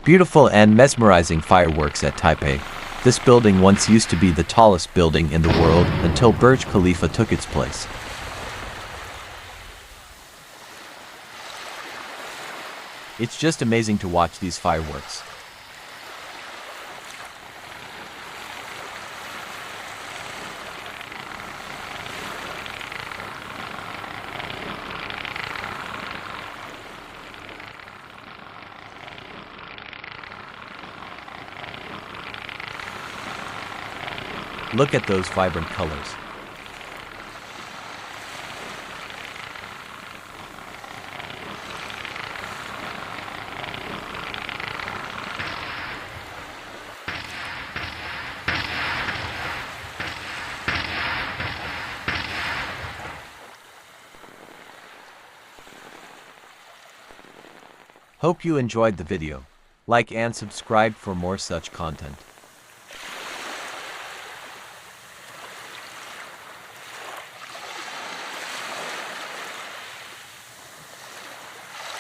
Beautiful and mesmerizing fireworks at Taipei. This building once used to be the tallest building in the world until Burj Khalifa took its place. It's just amazing to watch these fireworks. Look at those vibrant colors. Hope you enjoyed the video. Like and subscribe for more such content.